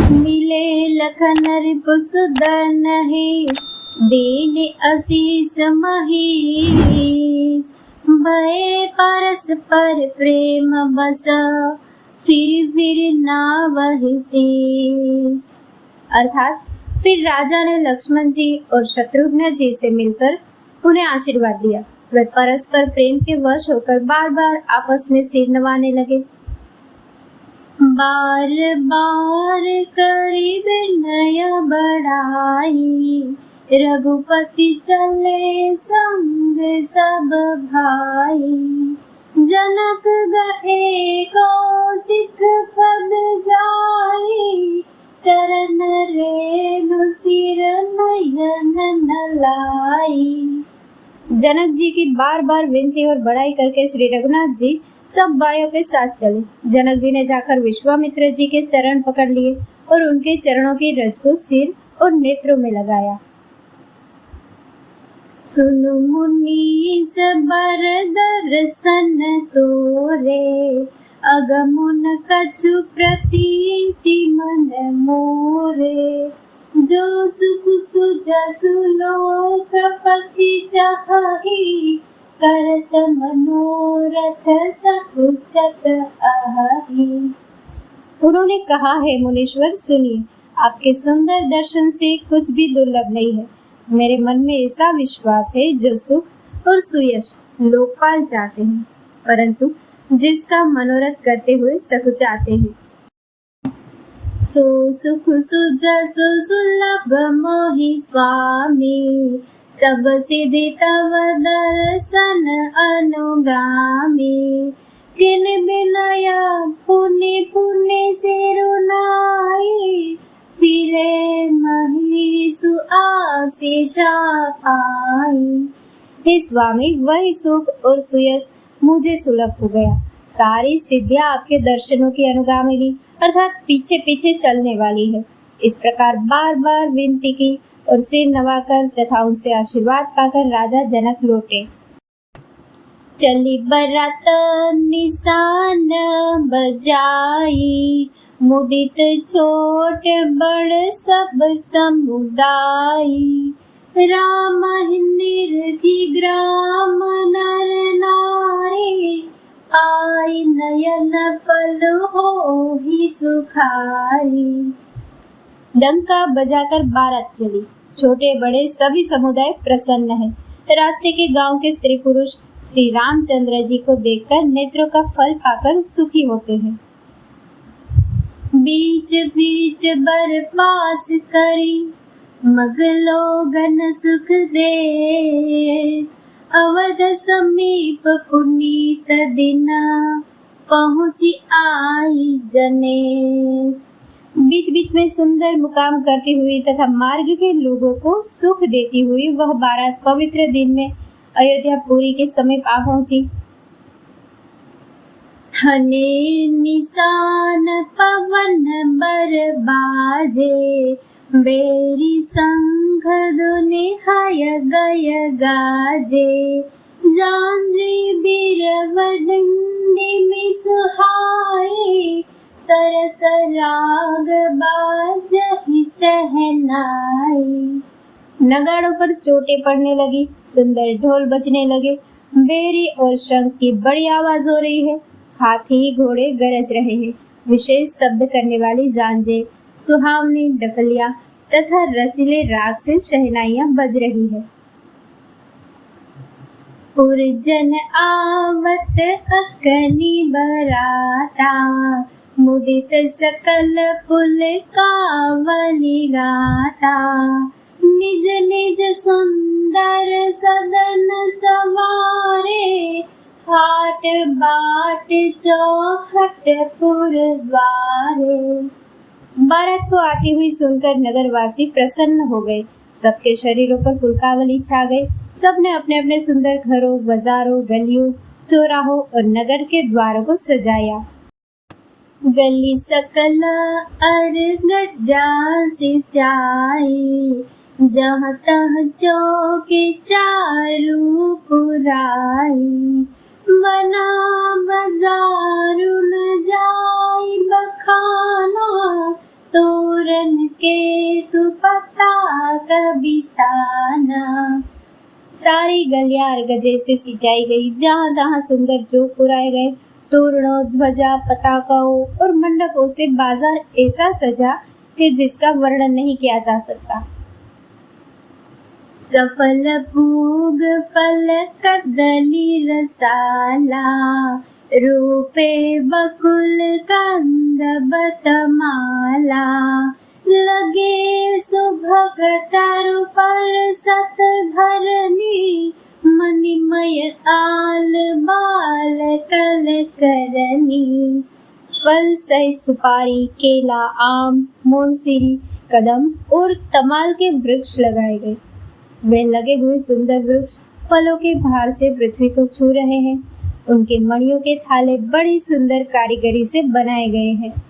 मिले लखन रिपु सुदन है, दीन असीस महीस। भये परस्पर प्रेम बसा, फिर ना वही शेष। अर्थात फिर राजा ने लक्ष्मण जी और शत्रुघ्न जी से मिलकर उन्हें आशीर्वाद दिया। वे परस्पर प्रेम के वश होकर बार बार आपस में सिर नवाने लगे। बार बार करी विनय बढ़ाई, रघुपति चले संग सब भाई। जनक गए कौशिक पद जाई, चरण रेणु सिर नयन न लाई। जनक जी की बार बार विनती और बड़ाई करके श्री रघुनाथ जी सब भाइयों के साथ चले। जनक जी ने जाकर विश्वामित्र जी के चरण पकड़ लिए और उनके चरणों की रज को सिर और नेत्रों में लगाया। सुनु मुनीस बर दर्शन तोरे, अगमुन कछु प्रतीति मन मोरे। जो सुख सुजसु लोकपति चाहि, करत मनोरथ सकुचत अहि। उन्होंने कहा है मुनीश्वर सुनिए, आपके सुंदर दर्शन से कुछ भी दुर्लभ नहीं है। मेरे मन में ऐसा विश्वास है जो सुख और सुयश लोकपाल चाहते हैं, परंतु जिसका मनोरथ करते हुए सकुचाते हैं। सो सुख सुजसु सुलभ मोहि स्वामी, सब सिद्धि तव दर्शन अनुगामी। किन बिनय पुनि पुनि सिरुनाई, फिरे महिषु आशीष पाई। हे स्वामी, वही सुख और सुयश मुझे सुलभ हो गया। सारी सिद्धियां आपके दर्शनों की अनुगामिनी अर्थात पीछे पीछे चलने वाली है। इस प्रकार बार बार विनती की और सिर नवाकर तथा उनसे आशीर्वाद पाकर राजा जनक लौटे। चली बरात निशान बजाई, मुदित छोट बड़ सब समुदायी। राम निरखी ग्राम नर नारी, आई नयन फल होहि सुखारी। डंका बजाकर बारात चली। छोटे बड़े सभी समुदाय प्रसन्न हैं। रास्ते के गांव के स्त्री पुरुष श्री रामचंद्र जी को देखकर नेत्रों का फल पाकर सुखी होते हैं। बीच बीच बर पास करी, मगलो घन सुख दे। अवध समीप पुनीत दिना, पहुँची आई जने। बीच बीच में सुंदर मुकाम करती हुई तथा मार्ग के लोगों को सुख देती हुई वह बारात पवित्र दिन में अयोध्यापुरी के समीप आ पहुंची। हने निशान पवन बर बाजे, बेरी संघ दुनि हय गय गाजे। जानजी बीरवडंडी मिसुहाई, सरस राग बाजहि सहनाई। नगाड़ों पर चोटें पड़ने लगी, सुंदर ढोल बजने लगे, बेरी और शंख की बड़ी आवाज हो रही है। हाथी घोड़े गरज रहे हैं। विशेष शब्द करने वाली जानजे, सुहावनी डफलिया तथा रसीले राग से शहनाइयां बज रही है। पुरजन आवत अकनी बराता, मुदित सकल पुल कावली गाता। निज निज सुंदर सदन सवारे, हाट बाट चौखट पुर द्वारे। बारात को आती हुई सुनकर नगरवासी प्रसन्न हो गए। सबके शरीरों पर पुलकावली छा गई। सबने अपने अपने सुंदर घरों, बाजारों, गलियों, चौराहों और नगर के द्वारों को सजाया। गली सकल अरगजा सिंचाई, जहाँ तहाँ चौके चारू पुराई। बना बजारू न जाई बखाना, तो पूरन के तू पता कबिताना। सारी गलियार गजे से सिंचाई गई, जहाँ तहाँ सुंदर जोक पुराए गए। तोरणों, ध्वजा, पताकाओं और मंडपों से बाजार ऐसा सजा कि जिसका वर्णन नहीं किया जा सकता। सफल पूग फल कदली रसाला, रूपे बकुल कंद बतमाला। लगे सुभग तरु पर सत धरनी, मणिमय आल बाल कल करनी। फल सहित सुपारी, केला, आम, मोनसीरी, कदम और तमाल के वृक्ष लगाए गए। वे लगे हुए सुंदर वृक्ष फलों के भार से पृथ्वी को छू रहे हैं। उनके मणियों के थाले बड़ी सुंदर कारीगरी से बनाए गए हैं।